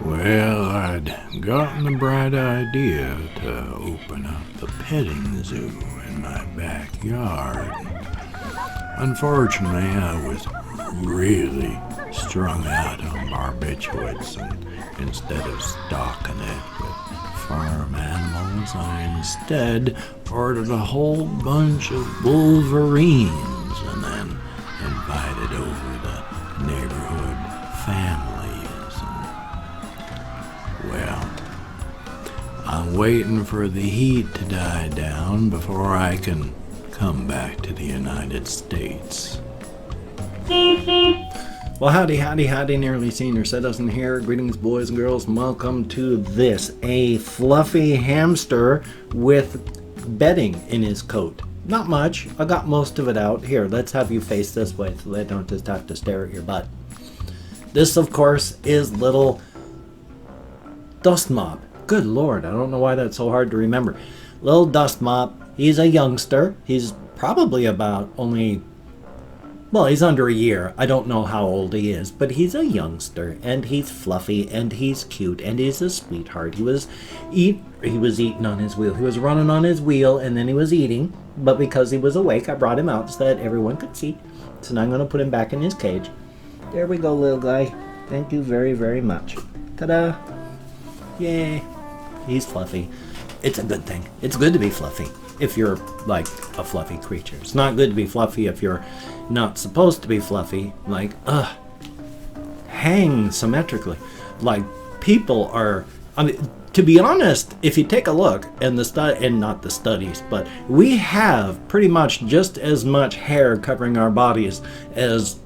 Well, I'd gotten the bright idea to open up the petting zoo in my backyard. Unfortunately, I was really strung out on barbiturates, and instead of stocking it with farm animals, I instead ordered a whole bunch of wolverines and then invited over the neighborhood families. And, well, I'm waiting for the heat to die down before I can come back to the United States. Well, howdy, Nearly Senior Citizen here. Greetings, boys and girls, and welcome to this, a fluffy hamster with bedding in his coat. Not much. I got most of it out. Here, let's have you face this way so they don't just have to stare at your butt. This, of course, is little Dust Mop. Good Lord, I don't know why that's so hard to remember. Little Dust Mop. He's a youngster. He's probably about only... Well, he's under a year. I don't know how old he is, but he's a youngster, and he's fluffy, and he's cute, and he's a sweetheart. He was eating on his wheel. He was running on his wheel, and then he was eating. But because he was awake, I brought him out so that everyone could see. So now I'm going to put him back in his cage. There we go, little guy. Thank you very, very much. Ta-da! Yay! He's fluffy. It's a good thing. It's good to be fluffy if you're like a fluffy creature. It's not good to be fluffy if you're not supposed to be fluffy. Like, hang symmetrically. Like, people are... I mean, to be honest, if you take a look, and not the studies, but we have pretty much just as much hair covering our bodies as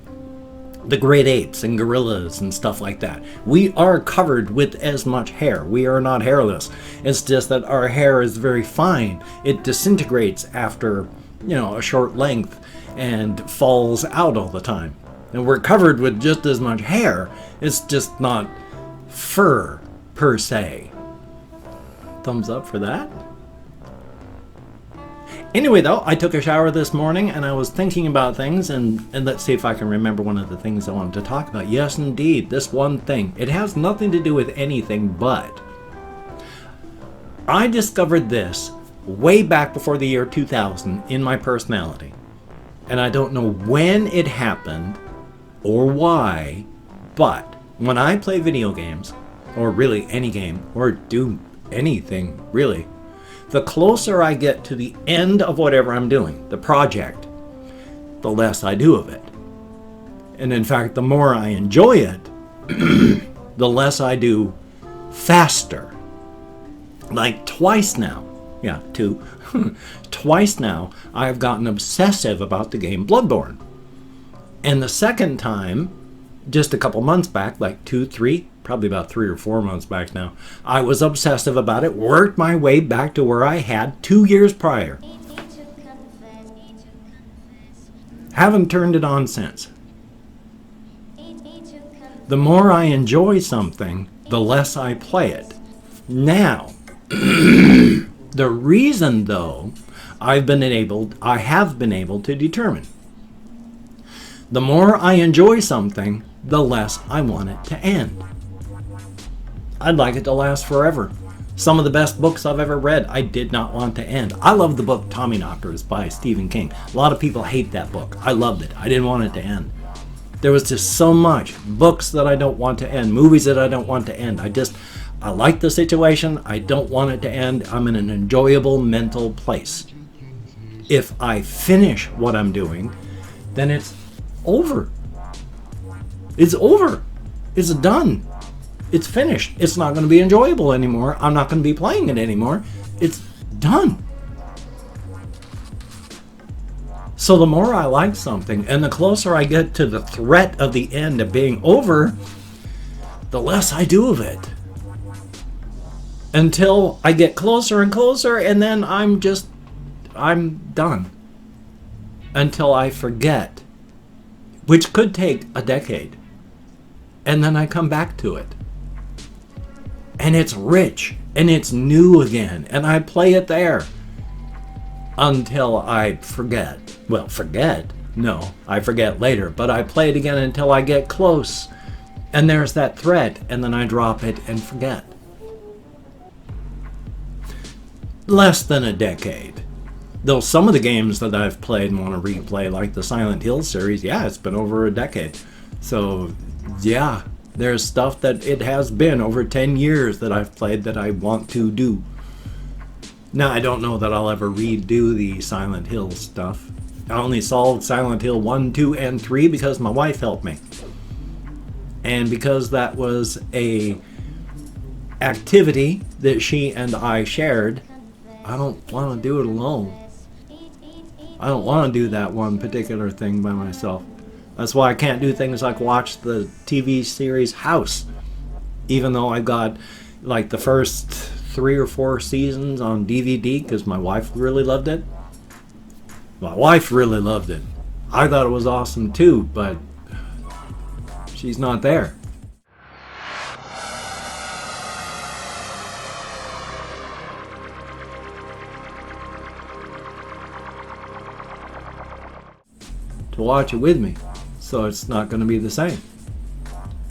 the great apes and gorillas and stuff like that. We are covered with as much hair. We are not hairless. It's just that our hair is very fine. It disintegrates after, a short length and falls out all the time. And we're covered with just as much hair. It's just not fur per se. Thumbs up for that. Anyway, though, I took a shower this morning and I was thinking about things, and let's see if I can remember one of the things I wanted to talk about. Yes, indeed, this one thing. It has nothing to do with anything, but I discovered this way back before the year 2000 in my personality. And I don't know when it happened or why, but when I play video games, or really any game, or do anything, really, the closer I get to the end of whatever I'm doing, the project, the less I do of it. And in fact, the more I enjoy it, the less I do faster. Like twice now. Yeah, two. Twice now, I've gotten obsessive about the game Bloodborne. And the second time, just a couple months back, like 2, 3, probably about 3 or 4 months back now, I was obsessive about it, worked my way back to where I had 2 years prior. Haven't turned it on since. The more I enjoy something, the less I play it. Now, the reason, though, I have been able to determine. The more I enjoy something, the less I want it to end. I'd like it to last forever. Some of the best books I've ever read, I did not want to end. I love the book Tommyknockers by Stephen King. A lot of people hate that book. I loved it. I didn't want it to end. There was just so much. Books that I don't want to end. Movies that I don't want to end. I like the situation. I don't want it to end. I'm in an enjoyable mental place. If I finish what I'm doing, then it's over. It's over. It's done. It's finished. It's not going to be enjoyable anymore. I'm not going to be playing it anymore. It's done. So the more I like something, and the closer I get to the threat of the end of being over, the less I do of it. Until I get closer and closer, and then I'm done. Until I forget. Which could take a decade. And then I come back to it. And it's rich. And it's new again. And I play it there. Until I forget. Well, forget? No, I forget later. But I play it again until I get close And there's that threat, and then I drop it and forget. Less than a decade. Though some of the games that I've played and want to replay, like the Silent Hill series, yeah, it's been over a decade. So, yeah, there's stuff that it has been over 10 years that I've played that I want to do. Now, I don't know that I'll ever redo the Silent Hill stuff. I only solved Silent Hill 1, 2, and 3 because my wife helped me. And because that was a activity that she and I shared, I don't want to do it alone. I don't want to do that one particular thing by myself. That's why I can't do things like watch the TV series House. Even though I got like the first 3 or 4 seasons on DVD because my wife really loved it. My wife really loved it. I thought it was awesome too, but she's not there. To watch it with me, so it's not going to be the same.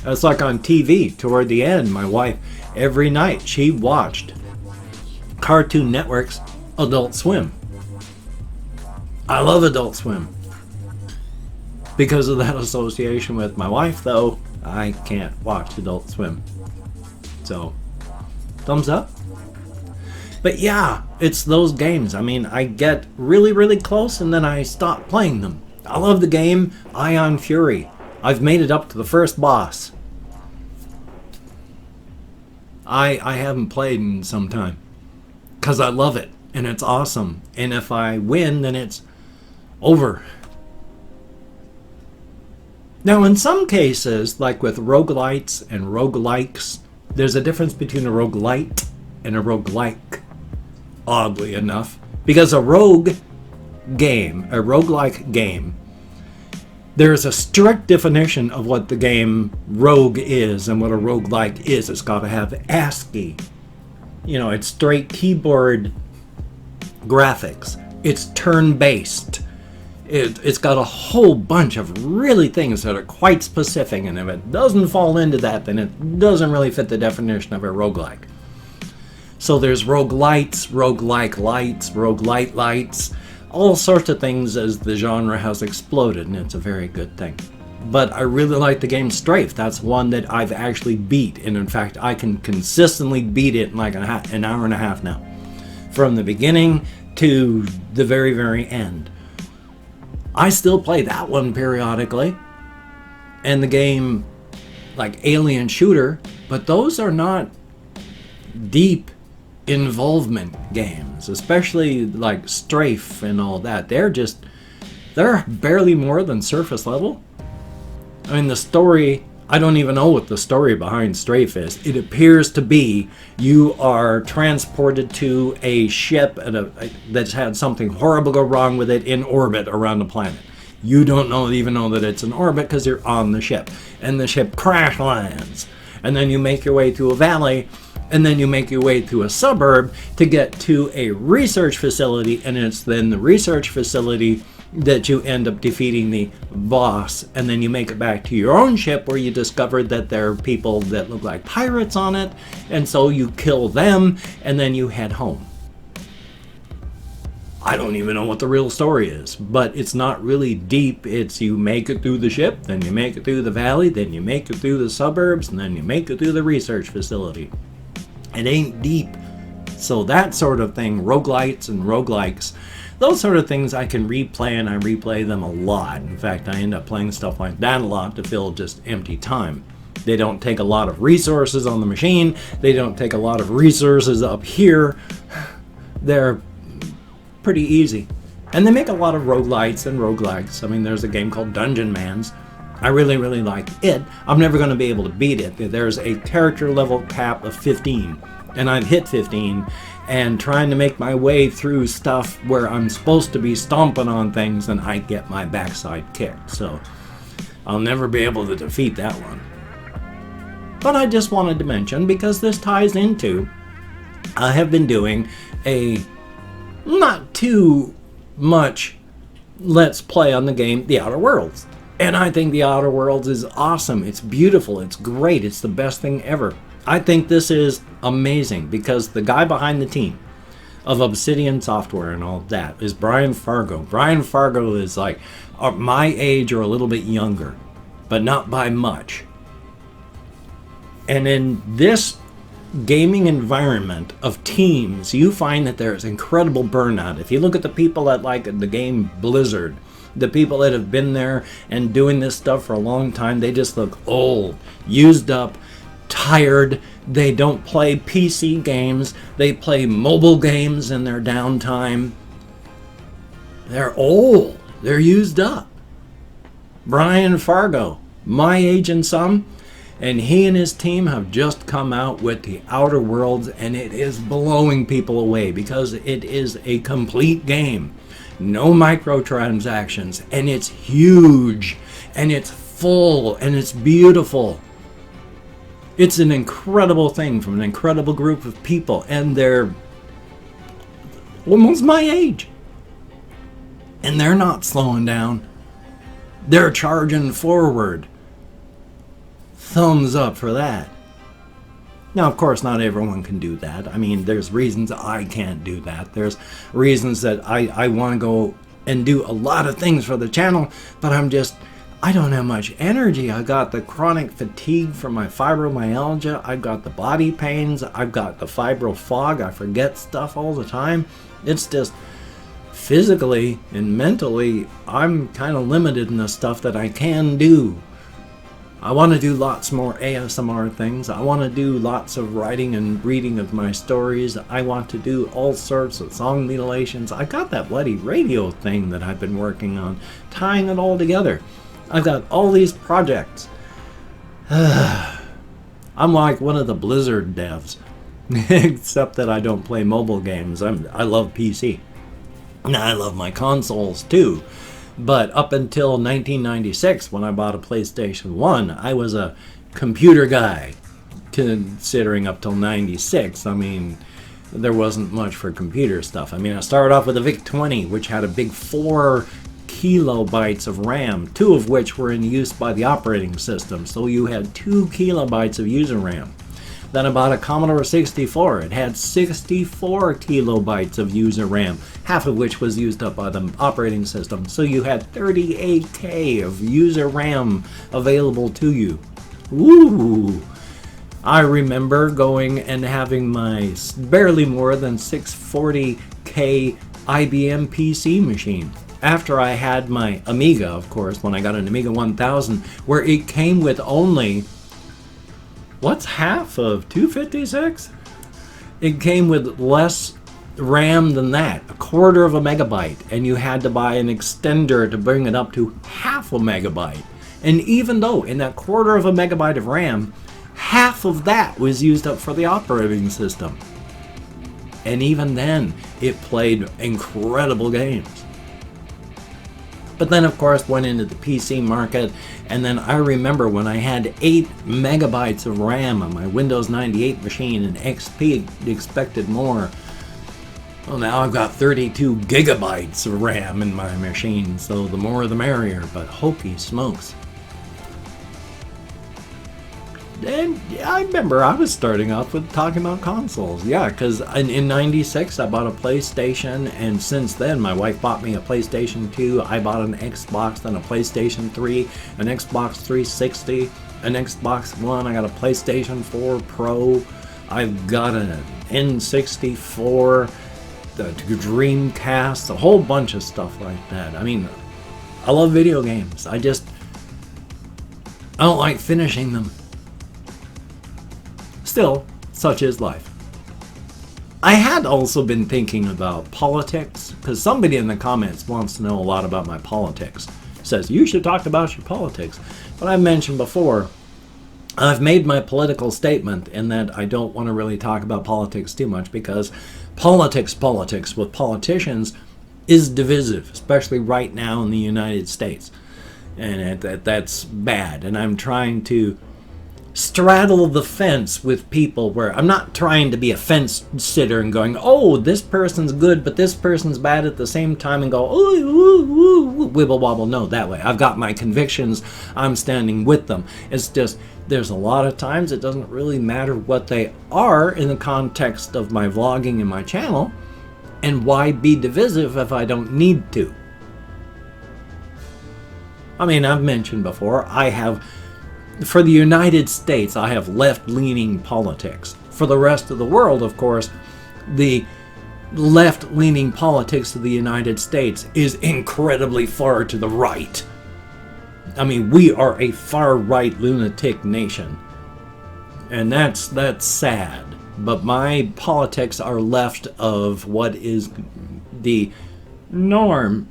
It's like on TV toward the end, my wife, every night she watched Cartoon Network's Adult Swim. I love Adult Swim. Because of that association with my wife, though, I can't watch Adult Swim. So, thumbs up. But yeah, it's those games. I mean, I get really, really close and then I stop playing them. I love the game Ion Fury. I've made it up to the first boss. I haven't played in some time. Because I love it. And it's awesome. And if I win, then it's over. Now, in some cases, like with roguelites and roguelikes, there's a difference between a roguelite and a roguelike, oddly enough. Because a roguelike game, there's a strict definition of what the game Rogue is and what a roguelike is. It's got to have ASCII. You know, it's straight keyboard graphics. It's turn-based. It's got a whole bunch of really things that are quite specific, and if it doesn't fall into that, then it doesn't really fit the definition of a roguelike. So there's roguelites, roguelike lights, roguelite lights, all sorts of things as the genre has exploded, and it's a very good thing. But I really like the game Strafe. That's one that I've actually beat, and in fact I can consistently beat it in like an hour and a half now. From the beginning to the very, very end. I still play that one periodically. And the game like Alien Shooter, but those are not deep involvement games, especially like Strafe and all that. They're barely more than surface level. I mean, the story, I don't even know what the story behind Strafe is. It appears to be you are transported to a ship that's had something horrible go wrong with it in orbit around the planet. You don't even know that it's in orbit because you're on the ship. And the ship crash lands. And then you make your way through a valley. And then you make your way through a suburb to get to a research facility. And it's then the research facility that you end up defeating the boss, and then you make it back to your own ship where you discover that there are people that look like pirates on it, and so you kill them, and then you head home. I don't even know what the real story is, but it's not really deep. It's you make it through the ship, then you make it through the valley, then you make it through the suburbs, and then you make it through the research facility. It ain't deep. So that sort of thing, roguelites and roguelikes, those sort of things I can replay, and I replay them a lot. In fact, I end up playing stuff like that a lot to fill just empty time. They don't take a lot of resources on the machine. They don't take a lot of resources up here. They're pretty easy. And they make a lot of roguelites and roguelikes. I mean, there's a game called Dungeon Mans. I really, really like it. I'm never going to be able to beat it. There's a character level cap of 15, and I've hit 15. And trying to make my way through stuff where I'm supposed to be stomping on things, and I get my backside kicked. So I'll never be able to defeat that one. But I just wanted to mention, because this ties into, I have been doing a not too much Let's Play on the game The Outer Worlds. And I think the Outer Worlds is awesome. It's beautiful. It's great. It's the best thing ever. I think this is amazing because the guy behind the team of Obsidian Software and all that is Brian Fargo. Brian Fargo is like my age or a little bit younger, but not by much. And in this gaming environment of teams, you find that there's incredible burnout. If you look at the people that like the game Blizzard, the people that have been there and doing this stuff for a long time, they just look old, used up, tired. They don't play PC games. They play mobile games in their downtime. They're old. They're used up. Brian Fargo, my age and some, and he and his team have just come out with the Outer Worlds, and it is blowing people away because it is a complete game. No microtransactions, and it's huge, and it's full, and it's beautiful. It's an incredible thing from an incredible group of people, and they're almost my age. And they're not slowing down. They're charging forward. Thumbs up for that. Now, of course, not everyone can do that. I mean, there's reasons I can't do that. There's reasons that I want to go and do a lot of things for the channel, but I don't have much energy. I got the chronic fatigue from my fibromyalgia. I've got the body pains. I've got the fibro fog. I forget stuff all the time. It's just physically and mentally, I'm kind of limited in the stuff that I can do. I want to do lots more ASMR things. I want to do lots of writing and reading of my stories. I want to do all sorts of song mutilations. I got that bloody radio thing that I've been working on, tying it all together. I've got all these projects. I'm like one of the Blizzard devs, except that I don't play mobile games. I love PC. And I love my consoles too. But up until 1996, when I bought a PlayStation 1, I was a computer guy. Considering up till 96, I mean, there wasn't much for computer stuff. I mean, I started off with a VIC-20, which had a big 4 kilobytes of RAM, 2 of which were in use by the operating system. So you had 2 kilobytes of user RAM. Then I bought a Commodore 64. It had 64 kilobytes of user RAM, half of which was used up by the operating system. So you had 38K of user RAM available to you. Woo! I remember going and having my barely more than 640K IBM PC machine. After I had my Amiga, of course, when I got an Amiga 1000, where it came with only... what's half of 256? It came with less RAM than that, 1/4 of a megabyte, and you had to buy an extender to bring it up to half a megabyte. And even though in that 1/4 of a megabyte of RAM, half of that was used up for the operating system. And even then, it played incredible games. But then, of course, went into the PC market, and then I remember when I had 8 megabytes of RAM on my Windows 98 machine, and XP expected more. Well, now I've got 32 gigabytes of RAM in my machine, so the more the merrier, but hokey smokes. And yeah, I remember I was starting off with talking about consoles. Yeah, because in 96 I bought a PlayStation, and since then my wife bought me a PlayStation 2, I bought an Xbox, then a PlayStation 3, an Xbox 360, an Xbox One, I got a PlayStation 4 Pro, I've got an N64, the Dreamcast, a whole bunch of stuff like that. I mean, I love video games. I don't like finishing them. Still, such is life. I had also been thinking about politics, because somebody in the comments wants to know a lot about my politics. Says, you should talk about your politics. But I mentioned before, I've made my political statement in that I don't want to really talk about politics too much, because politics with politicians is divisive, especially right now in the United States. And that's bad. And I'm trying to straddle the fence with people where I'm not trying to be a fence sitter and going, oh, this person's good, but this person's bad at the same time, and go, ooh, ooh, ooh, wibble wobble. No, that way. I've got my convictions. I'm standing with them. It's just, there's a lot of times it doesn't really matter what they are in the context of my vlogging and my channel, and why be divisive if I don't need to? I mean, I've mentioned before, for the United States, I have left-leaning politics. For the rest of the world, of course, the left-leaning politics of the United States is incredibly far to the right. I mean, we are a far-right lunatic nation. And that's sad. But my politics are left of what is the norm.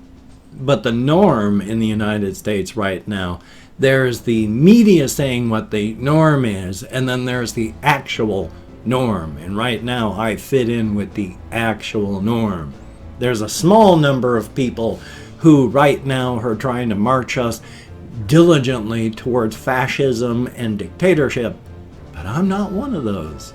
But the norm in the United States right now, there's the media saying what the norm is, and then there's the actual norm. And right now, I fit in with the actual norm. There's a small number of people who right now are trying to march us diligently towards fascism and dictatorship, but I'm not one of those.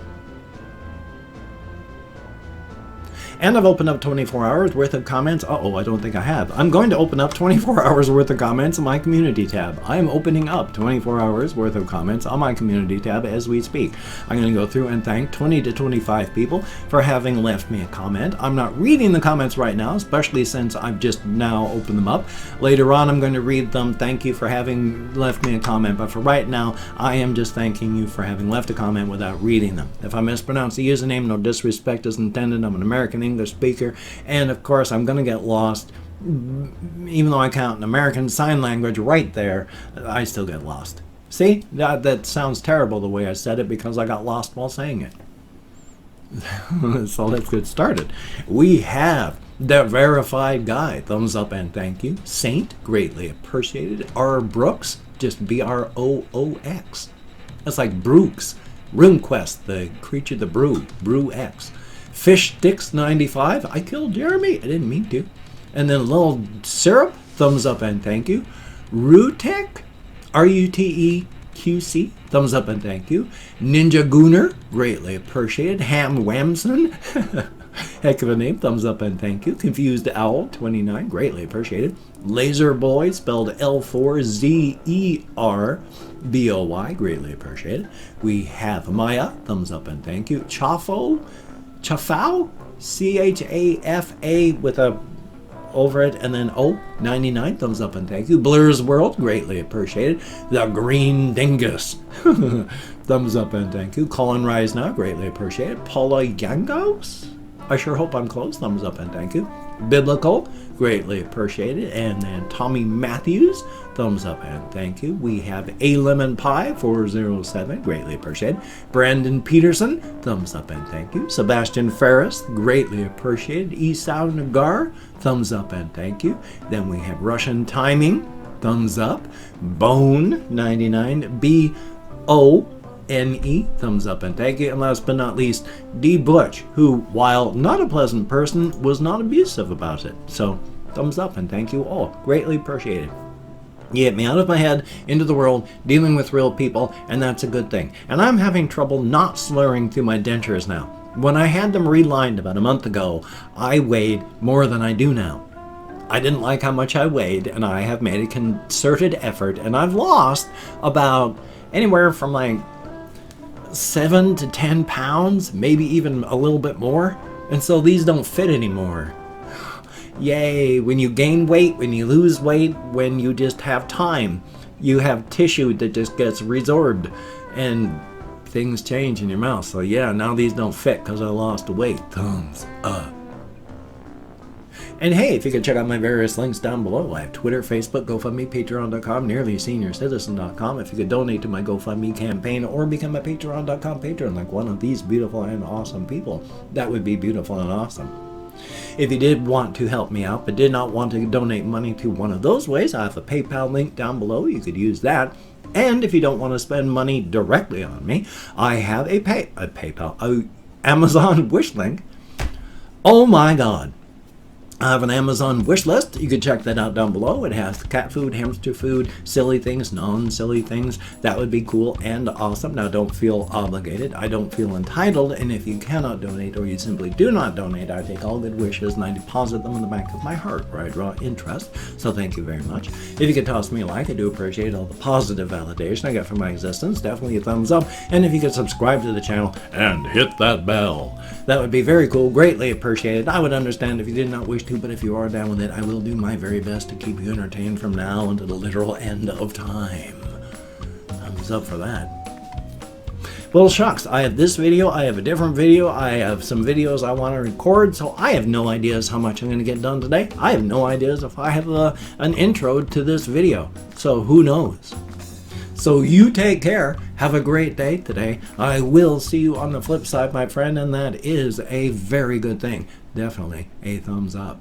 And I've opened up 24 hours worth of comments. Uh-oh, I don't think I have. I'm going to open up 24 hours worth of comments on my community tab. I am opening up 24 hours worth of comments on my community tab as we speak. I'm going to go through and thank 20 to 25 people for having left me a comment. I'm not reading the comments right now, especially since I've just now opened them up. Later on, I'm going to read them. Thank you for having left me a comment. But for right now, I am just thanking you for having left a comment without reading them. If I mispronounce the username, no disrespect is intended. I'm an American English speaker, and of course I'm going to get lost. Even though I count an American Sign Language right there, I still get lost. See, that sounds terrible the way I said it, because I got lost while saying it. So let's get started. We have the verified guy, thumbs up and thank you. Saint, greatly appreciated. R. Brooks, just Broox. That's like Brooks. RuneQuest, the creature, the Brew X. Fish Sticks 95. I killed Jeremy. I didn't mean to. And then Little Syrup. Thumbs up and thank you. Rutek. RUTEQC. Thumbs up and thank you. Ninja Gooner. Greatly appreciated. Ham Whamson. Heck of a name. Thumbs up and thank you. Confused Owl 29. Greatly appreciated. Laser Boy. Spelled L4ZERBOY. Greatly appreciated. We have Maya. Thumbs up and thank you. Chafao, CHAFA with a over it and then O, 99. Thumbs up and thank you. Blur's World, greatly appreciated. The Green Dingus. Thumbs up and thank you. Colin Rise Now, greatly appreciated. Paula Yangos. I sure hope I'm close. Thumbs up and thank you. Biblical, greatly appreciated. And then Tommy Matthews, thumbs up and thank you. We have A Lemon Pie 407, greatly appreciated. Brandon Peterson, thumbs up and thank you. Sebastian Ferris, greatly appreciated. Esau Nagar, thumbs up and thank you. Then we have Russian Timing, thumbs up. Bone 99, BONE, thumbs up and thank you. And last but not least, D. Butch, who, while not a pleasant person, was not abusive about it. So, thumbs up and thank you all. Greatly appreciated. You get me out of my head, into the world, dealing with real people, and that's a good thing. And I'm having trouble not slurring through my dentures now. When I had them relined about a month ago, I weighed more than I do now. I didn't like how much I weighed, and I have made a concerted effort, and I've lost about anywhere from like 7 to 10 pounds, maybe even a little bit more. And so these don't fit anymore. Yay, when you gain weight, when you lose weight, when you just have time, you have tissue that just gets resorbed and things change in your mouth. So yeah, now these don't fit because I lost weight. Thumbs up. And hey, if you could check out my various links down below, I have Twitter, Facebook, GoFundMe, Patreon.com, NearlySeniorCitizen.com. If you could donate to my GoFundMe campaign or become a Patreon.com patron like one of these beautiful and awesome people, that would be beautiful and awesome. If you did want to help me out but did not want to donate money to one of those ways, I have a PayPal link down below. You could use that. And if you don't want to spend money directly on me, I have a Amazon wish link. Oh my God. I have an Amazon wish list. You can check that out down below. It has cat food, hamster food, silly things, non-silly things. That would be cool and awesome. Now, don't feel obligated. I don't feel entitled. And if you cannot donate or you simply do not donate, I take all good wishes and I deposit them in the bank of my heart where I draw interest. So thank you very much. If you could toss me a like, I do appreciate all the positive validation I get from my existence. Definitely a thumbs up. And if you could subscribe to the channel and hit that bell, that would be very cool. Greatly appreciated. I would understand if you did not wish to, but if you are down with it, I will do my very best to keep you entertained from now until the literal end of time. Thumbs up for that. Well, shucks, I have this video, I have a different video, I have some videos I want to record, so I have no ideas how much I'm going to get done today. I have no ideas if I have an intro to this video, so who knows? So you take care. Have a great day today. I will see you on the flip side, my friend, and that is a very good thing. Definitely a thumbs up.